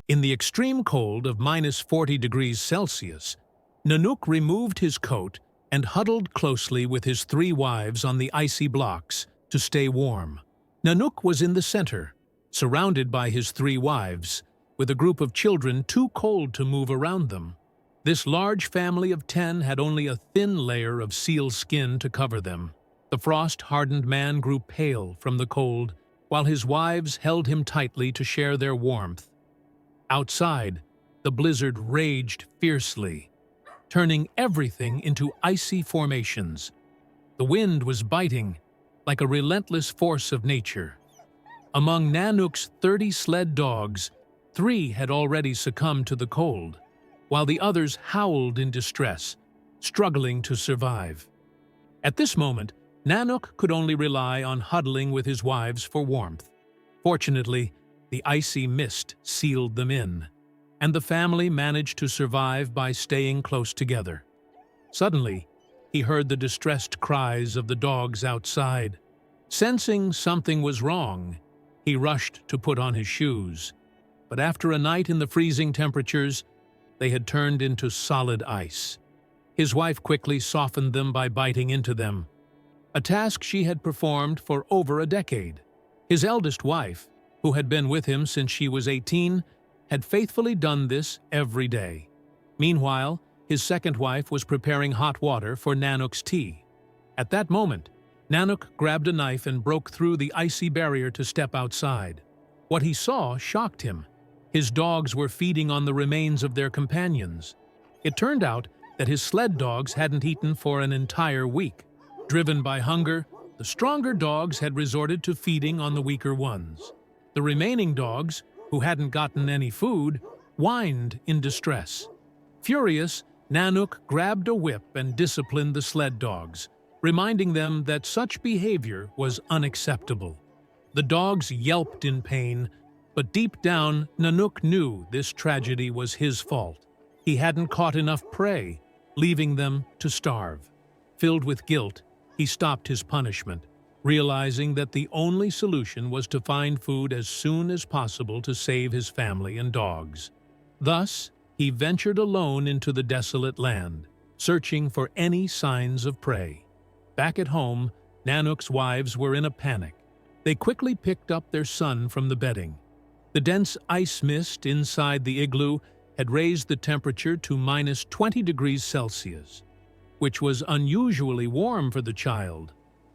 In the extreme cold of -40 degrees Celsius, Nanook removed his coat and huddled closely with his 3 wives on the icy blocks to stay warm. Nanook was in the center, surrounded by his 3 wives, with a group of children too cold to move around them. This large family of 10 had only a thin layer of seal skin to cover them. The frost-hardened man grew pale from the cold, while his wives held him tightly to share their warmth. Outside, the blizzard raged fiercely, turning everything into icy formations. The wind was biting, like a relentless force of nature. Among Nanook's 30 sled dogs, 3 had already succumbed to the cold, while the others howled in distress, struggling to survive. At this moment, Nanook could only rely on huddling with his wives for warmth. Fortunately, the icy mist sealed them in, and the family managed to survive by staying close together. Suddenly, he heard the distressed cries of the dogs outside. Sensing something was wrong, he rushed to put on his shoes. But after a night in the freezing temperatures, they had turned into solid ice. His wife quickly softened them by biting into them, a task she had performed for over a decade. His eldest wife, who had been with him since she was 18, had faithfully done this every day. Meanwhile, his second wife was preparing hot water for Nanook's tea. At that moment, Nanook grabbed a knife and broke through the icy barrier to step outside. What he saw shocked him. His dogs were feeding on the remains of their companions. It turned out that his sled dogs hadn't eaten for an entire week. Driven by hunger, the stronger dogs had resorted to feeding on the weaker ones. The remaining dogs, who hadn't gotten any food, whined in distress. Furious, Nanook grabbed a whip and disciplined the sled dogs, reminding them that such behavior was unacceptable. The dogs yelped in pain, but deep down, Nanook knew this tragedy was his fault. He hadn't caught enough prey, leaving them to starve. Filled with guilt, he stopped his punishment, realizing that the only solution was to find food as soon as possible to save his family and dogs. Thus, he ventured alone into the desolate land, searching for any signs of prey. Back at home, Nanook's wives were in a panic. They quickly picked up their son from the bedding. The dense ice mist inside the igloo had raised the temperature to -20 degrees Celsius, which was unusually warm for the child,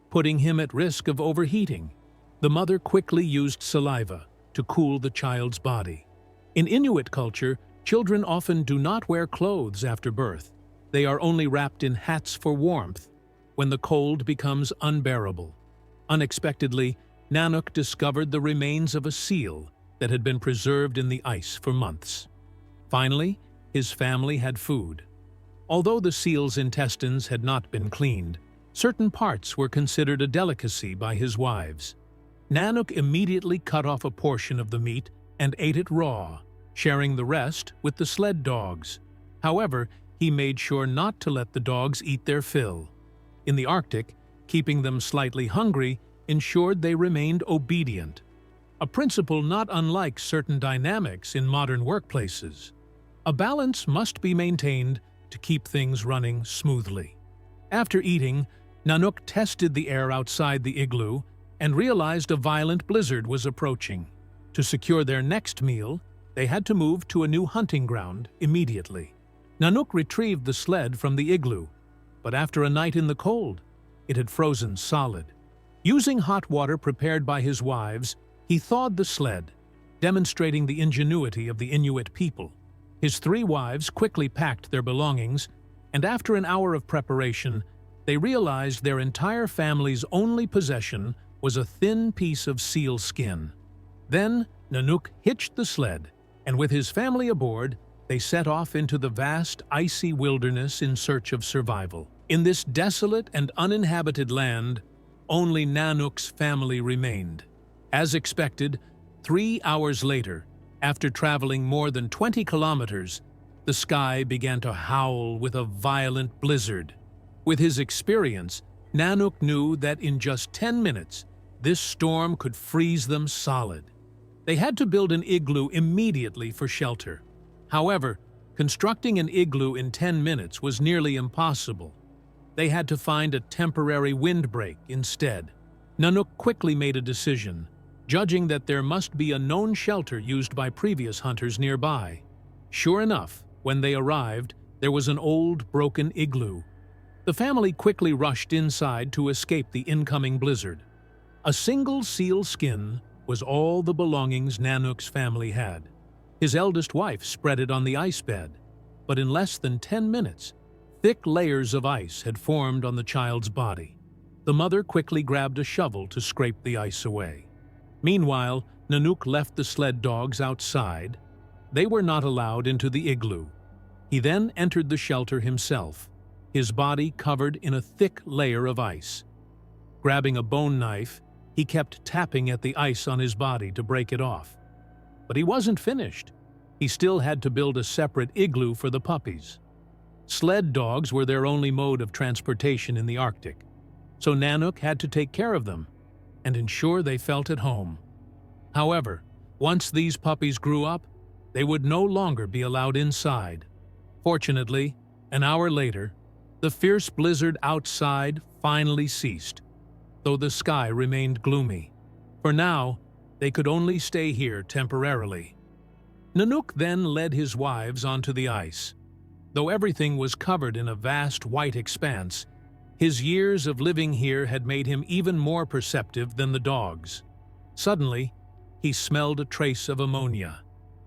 putting him at risk of overheating. The mother quickly used saliva to cool the child's body. In Inuit culture, children often do not wear clothes after birth. They are only wrapped in hats for warmth when the cold becomes unbearable. Unexpectedly, Nanook discovered the remains of a seal that had been preserved in the ice for months. Finally, his family had food. Although the seal's intestines had not been cleaned, certain parts were considered a delicacy by his wives. Nanook immediately cut off a portion of the meat and ate it raw, sharing the rest with the sled dogs. However, he made sure not to let the dogs eat their fill. In the Arctic, keeping them slightly hungry ensured they remained obedient, a principle not unlike certain dynamics in modern workplaces. A balance must be maintained to keep things running smoothly. After eating, Nanook tested the air outside the igloo and realized a violent blizzard was approaching. To secure their next meal, they had to move to a new hunting ground immediately. Nanook retrieved the sled from the igloo, but after a night in the cold, it had frozen solid. Using hot water prepared by his wives, he thawed the sled, demonstrating the ingenuity of the Inuit people. His 3 wives quickly packed their belongings, and after an hour of preparation, they realized their entire family's only possession was a thin piece of seal skin. Then, Nanook hitched the sled, and with his family aboard, they set off into the vast, icy wilderness in search of survival. In this desolate and uninhabited land, only Nanook's family remained. As expected, 3 hours later, after traveling more than 20 kilometers, the sky began to howl with a violent blizzard. With his experience, Nanook knew that in just 10 minutes, this storm could freeze them solid. They had to build an igloo immediately for shelter. However, constructing an igloo in 10 minutes was nearly impossible. They had to find a temporary windbreak instead. Nanook quickly made a decision, judging that there must be a known shelter used by previous hunters nearby. Sure enough, when they arrived, there was an old, broken igloo. The family quickly rushed inside to escape the incoming blizzard. A single seal skin was all the belongings Nanook's family had. His eldest wife spread it on the ice bed, but in less than 10 minutes, thick layers of ice had formed on the child's body. The mother quickly grabbed a shovel to scrape the ice away. Meanwhile, Nanook left the sled dogs outside. They were not allowed into the igloo. He then entered the shelter himself, his body covered in a thick layer of ice. Grabbing a bone knife, he kept tapping at the ice on his body to break it off. But he wasn't finished. He still had to build a separate igloo for the puppies. Sled dogs were their only mode of transportation in the Arctic, so Nanook had to take care of them and ensure they felt at home. However, once these puppies grew up, they would no longer be allowed inside. Fortunately, an hour later, the fierce blizzard outside finally ceased, though the sky remained gloomy. For now, they could only stay here temporarily. Nanook then led his wives onto the ice. Though everything was covered in a vast white expanse, his years of living here had made him even more perceptive than the dogs. Suddenly, he smelled a trace of ammonia.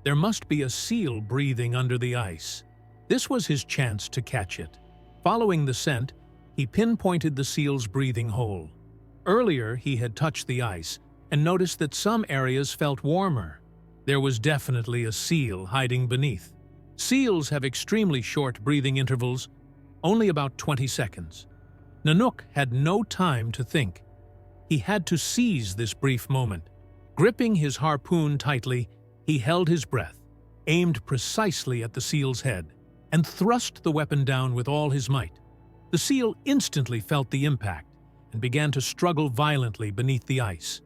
There must be a seal breathing under the ice. This was his chance to catch it. Following the scent, he pinpointed the seal's breathing hole. Earlier, he had touched the ice and noticed that some areas felt warmer. There was definitely a seal hiding beneath. Seals have extremely short breathing intervals, only about 20 seconds. Nanook had no time to think. He had to seize this brief moment. Gripping his harpoon tightly, he held his breath, aimed precisely at the seal's head, and thrust the weapon down with all his might. The seal instantly felt the impact and began to struggle violently beneath the ice.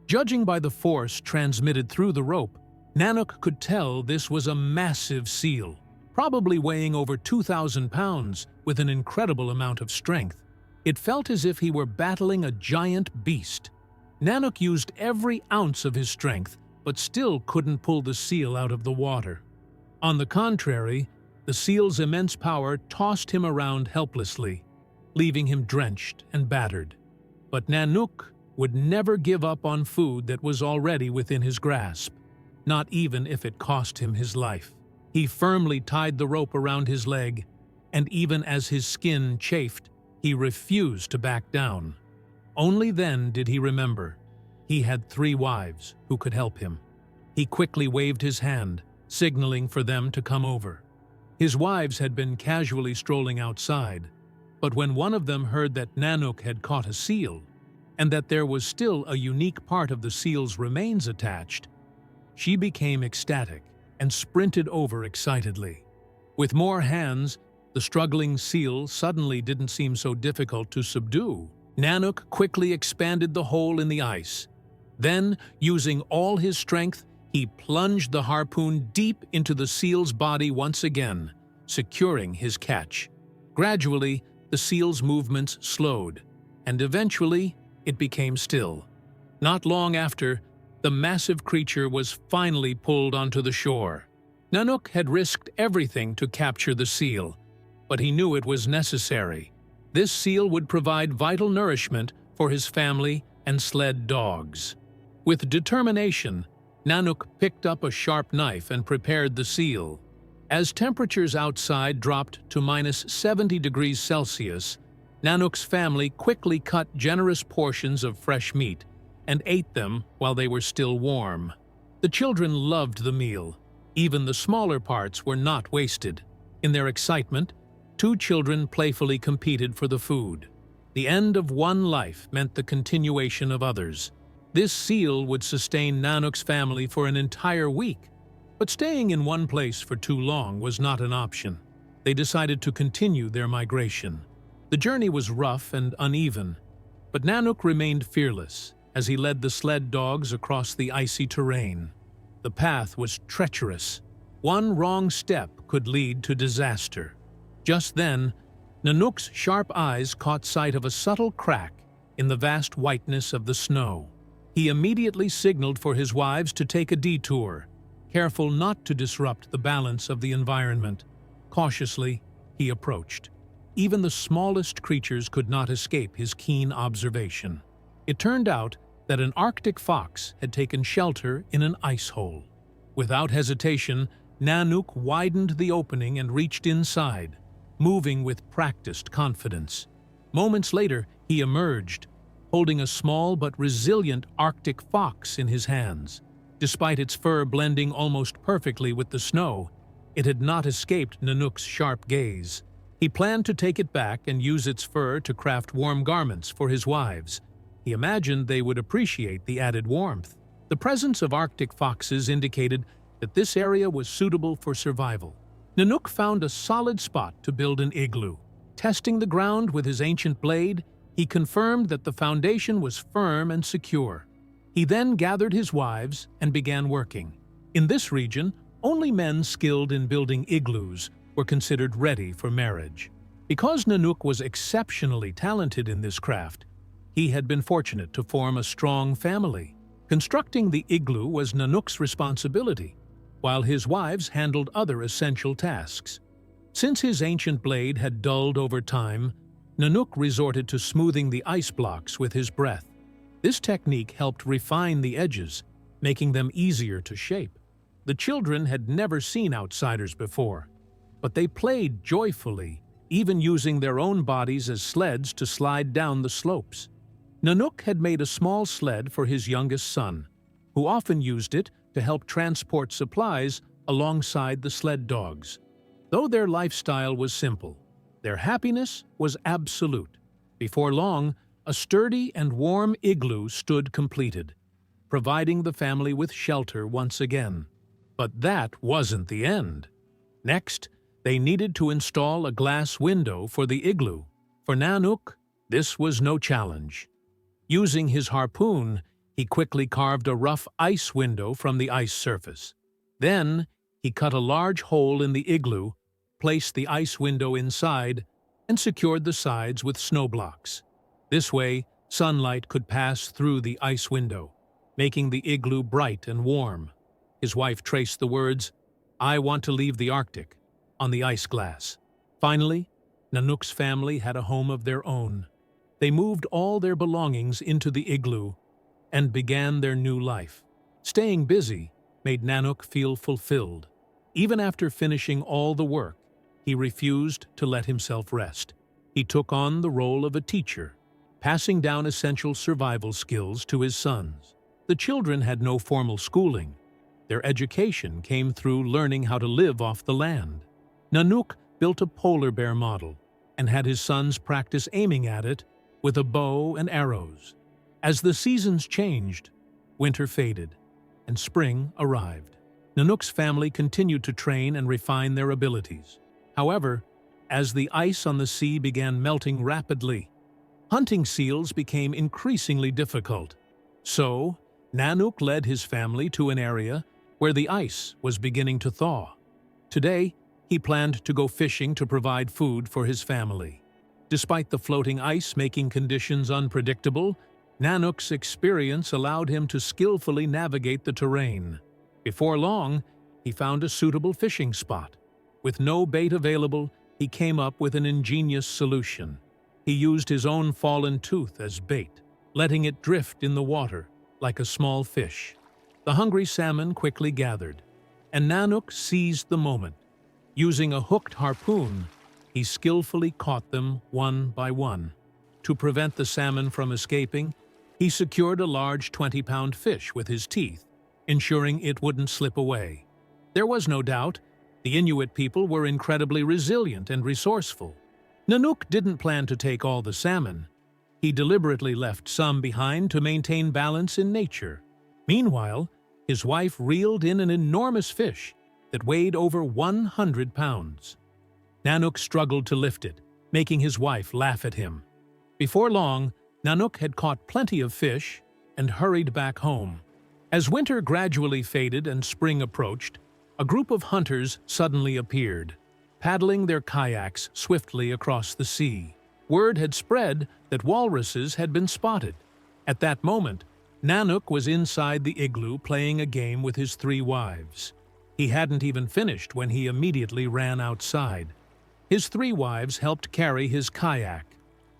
Judging by the force transmitted through the rope, Nanook could tell this was a massive seal, probably weighing over 2,000 pounds with an incredible amount of strength. It felt as if he were battling a giant beast. Nanook used every ounce of his strength, but still couldn't pull the seal out of the water. On the contrary, the seal's immense power tossed him around helplessly, leaving him drenched and battered. But Nanook would never give up on food that was already within his grasp, not even if it cost him his life. He firmly tied the rope around his leg, and even as his skin chafed, he refused to back down. Only then did he remember he had 3 wives who could help him. He quickly waved his hand, signaling for them to come over. His wives had been casually strolling outside, but when one of them heard that Nanook had caught a seal, and that there was still a unique part of the seal's remains attached, she became ecstatic and sprinted over excitedly. With more hands, the struggling seal suddenly didn't seem so difficult to subdue. Nanook quickly expanded the hole in the ice. Then, using all his strength, he plunged the harpoon deep into the seal's body once again, securing his catch. Gradually, the seal's movements slowed, and eventually, it became still. Not long after, the massive creature was finally pulled onto the shore. Nanook had risked everything to capture the seal, but he knew it was necessary. This seal would provide vital nourishment for his family and sled dogs. With determination, Nanook picked up a sharp knife and prepared the seal. As temperatures outside dropped to -70°C, Nanook's family quickly cut generous portions of fresh meat and ate them while they were still warm. The children loved the meal. Even the smaller parts were not wasted. In their excitement, 2 children playfully competed for the food. The end of one life meant the continuation of others. This seal would sustain Nanook's family for an entire week, but staying in one place for too long was not an option. They decided to continue their migration. The journey was rough and uneven, but Nanook remained fearless. as he led the sled dogs across the icy terrain. The path was treacherous. One wrong step could lead to disaster. Just then, Nanook's sharp eyes caught sight of a subtle crack in the vast whiteness of the snow. He immediately signaled for his wives to take a detour, careful not to disrupt the balance of the environment. Cautiously, he approached. Even the smallest creatures could not escape his keen observation. It turned out that an Arctic fox had taken shelter in an ice hole. Without hesitation, Nanook widened the opening and reached inside, moving with practiced confidence. Moments later, he emerged, holding a small but resilient Arctic fox in his hands. Despite its fur blending almost perfectly with the snow, it had not escaped Nanook's sharp gaze. He planned to take it back and use its fur to craft warm garments for his wives. He imagined they would appreciate the added warmth. The presence of Arctic foxes indicated that this area was suitable for survival. Nanook found a solid spot to build an igloo. Testing the ground with his ancient blade, he confirmed that the foundation was firm and secure. He then gathered his wives and began working. In this region, only men skilled in building igloos were considered ready for marriage. Because Nanook was exceptionally talented in this craft, he had been fortunate to form a strong family. Constructing the igloo was Nanook's responsibility, while his wives handled other essential tasks. Since his ancient blade had dulled over time, Nanook resorted to smoothing the ice blocks with his breath. This technique helped refine the edges, making them easier to shape. The children had never seen outsiders before, but they played joyfully, even using their own bodies as sleds to slide down the slopes. Nanook had made a small sled for his youngest son, who often used it to help transport supplies alongside the sled dogs. Though their lifestyle was simple, their happiness was absolute. Before long, a sturdy and warm igloo stood completed, providing the family with shelter once again. But that wasn't the end. Next, they needed to install a glass window for the igloo. For Nanook, this was no challenge. Using his harpoon, he quickly carved a rough ice window from the ice surface. Then, he cut a large hole in the igloo, placed the ice window inside, and secured the sides with snow blocks. This way, sunlight could pass through the ice window, making the igloo bright and warm. His wife traced the words, "I want to leave the Arctic," on the ice glass. Finally, Nanook's family had a home of their own. They moved all their belongings into the igloo and began their new life. Staying busy made Nanook feel fulfilled. Even after finishing all the work, he refused to let himself rest. He took on the role of a teacher, passing down essential survival skills to his sons. The children had no formal schooling. Their education came through learning how to live off the land. Nanook built a polar bear model and had his sons practice aiming at it with a bow and arrows. As the seasons changed, winter faded and spring arrived. Nanook's family continued to train and refine their abilities. However, as the ice on the sea began melting rapidly, hunting seals became increasingly difficult. So, Nanook led his family to an area where the ice was beginning to thaw. Today, he planned to go fishing to provide food for his family. Despite the floating ice making conditions unpredictable, Nanook's experience allowed him to skillfully navigate the terrain. Before long, he found a suitable fishing spot. With no bait available, he came up with an ingenious solution. He used his own fallen tooth as bait, letting it drift in the water like a small fish. The hungry salmon quickly gathered, and Nanook seized the moment. Using a hooked harpoon, he skillfully caught them one by one. To prevent the salmon from escaping, he secured a large 20-pound fish with his teeth, ensuring it wouldn't slip away. There was no doubt, the Inuit people were incredibly resilient and resourceful. Nanook didn't plan to take all the salmon. He deliberately left some behind to maintain balance in nature. Meanwhile, his wife reeled in an enormous fish that weighed over 100 pounds. Nanook struggled to lift it, making his wife laugh at him. Before long, Nanook had caught plenty of fish and hurried back home. As winter gradually faded and spring approached, a group of hunters suddenly appeared, paddling their kayaks swiftly across the sea. Word had spread that walruses had been spotted. At that moment, Nanook was inside the igloo playing a game with his 3 wives. He hadn't even finished when he immediately ran outside. His 3 wives helped carry his kayak.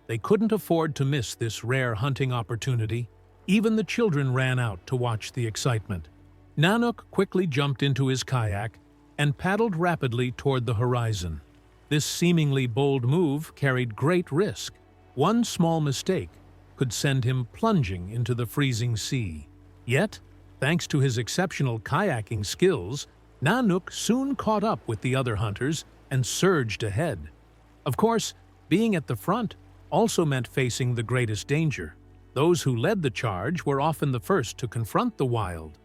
They couldn't afford to miss this rare hunting opportunity. Even the children ran out to watch the excitement. Nanook quickly jumped into his kayak and paddled rapidly toward the horizon. This seemingly bold move carried great risk. One small mistake could send him plunging into the freezing sea. Yet, thanks to his exceptional kayaking skills, Nanook soon caught up with the other hunters and surged ahead. Of course, being at the front also meant facing the greatest danger. Those who led the charge were often the first to confront the wild.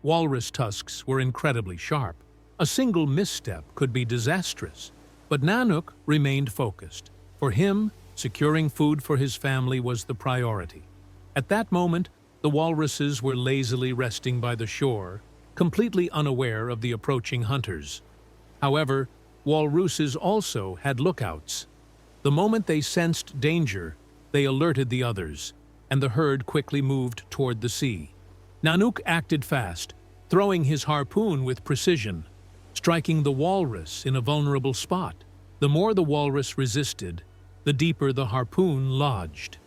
Walrus tusks were incredibly sharp. A single misstep could be disastrous. But Nanook remained focused. For him, securing food for his family was the priority. At that moment, the walruses were lazily resting by the shore, completely unaware of the approaching hunters. However, walruses also had lookouts. The moment they sensed danger, they alerted the others, and the herd quickly moved toward the sea. Nanook acted fast, throwing his harpoon with precision, striking the walrus in a vulnerable spot. The more the walrus resisted, the deeper the harpoon lodged.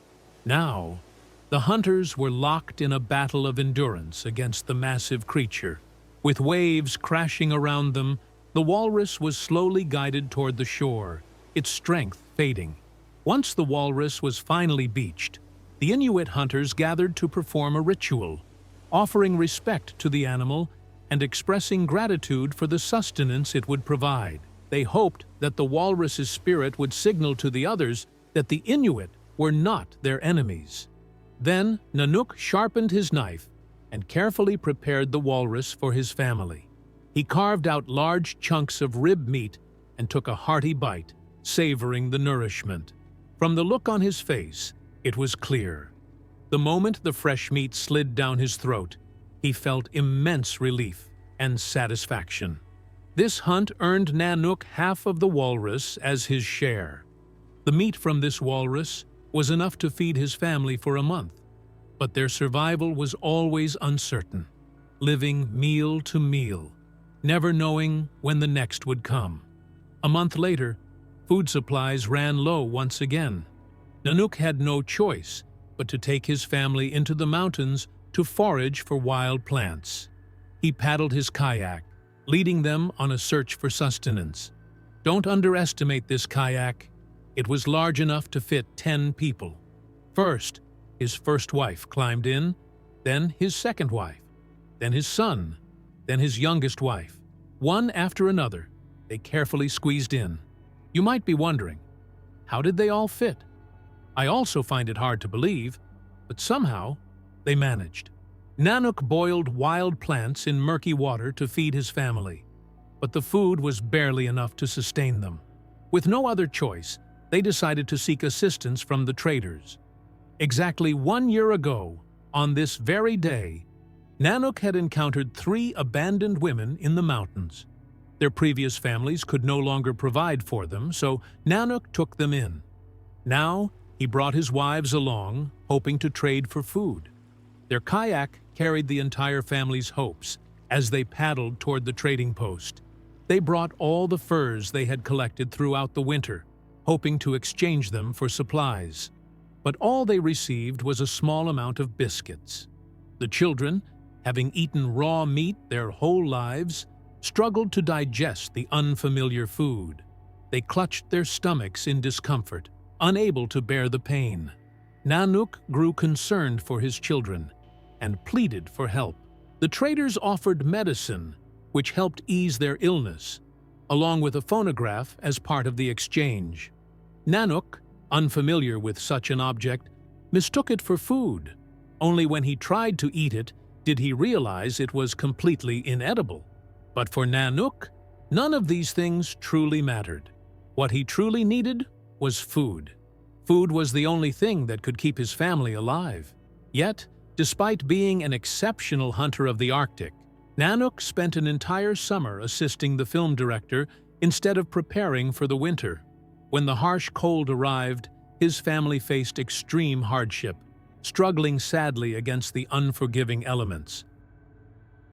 Now, the hunters were locked in a battle of endurance against the massive creature. With waves crashing around them, the walrus was slowly guided toward the shore, its strength fading. Once the walrus was finally beached, the Inuit hunters gathered to perform a ritual, offering respect to the animal and expressing gratitude for the sustenance it would provide. They hoped that the walrus's spirit would signal to the others that the Inuit were not their enemies. Then Nanook sharpened his knife and carefully prepared the walrus for his family. He carved out large chunks of rib meat and took a hearty bite, savoring the nourishment. From the look on his face, it was clear. The moment the fresh meat slid down his throat, he felt immense relief and satisfaction. This hunt earned Nanook half of the walrus as his share. The meat from this walrus was enough to feed his family for a month, but their survival was always uncertain, living meal to meal, never knowing when the next would come. A month later, food supplies ran low once again. Nanook had no choice but to take his family into the mountains to forage for wild plants. He paddled his kayak, leading them on a search for sustenance. Don't underestimate this kayak. It was large enough to fit 10 people. First, his first wife climbed in, then his second wife, then his son, then his youngest wife. One after another, they carefully squeezed in. You might be wondering, how did they all fit? I also find it hard to believe, but somehow they managed. Nanook boiled wild plants in murky water to feed his family, but the food was barely enough to sustain them. With no other choice, they decided to seek assistance from the traders. Exactly 1 year ago, on this very day, Nanook had encountered 3 abandoned women in the mountains. Their previous families could no longer provide for them, so Nanook took them in. Now, he brought his wives along, hoping to trade for food. Their kayak carried the entire family's hopes as they paddled toward the trading post. They brought all the furs they had collected throughout the winter, hoping to exchange them for supplies. But all they received was a small amount of biscuits. The children, having eaten raw meat their whole lives, struggled to digest the unfamiliar food. They clutched their stomachs in discomfort, unable to bear the pain. Nanook grew concerned for his children and pleaded for help. The traders offered medicine, which helped ease their illness, along with a phonograph as part of the exchange. Nanook, unfamiliar with such an object, mistook it for food. Only when he tried to eat it did he realize it was completely inedible. But for Nanook, none of these things truly mattered. What he truly needed was food. Food was the only thing that could keep his family alive. Yet, Despite being an exceptional hunter of the Arctic, Nanook spent an entire summer assisting the film director instead of preparing for the winter. When the harsh cold arrived, his family faced extreme hardship, struggling sadly against the unforgiving elements.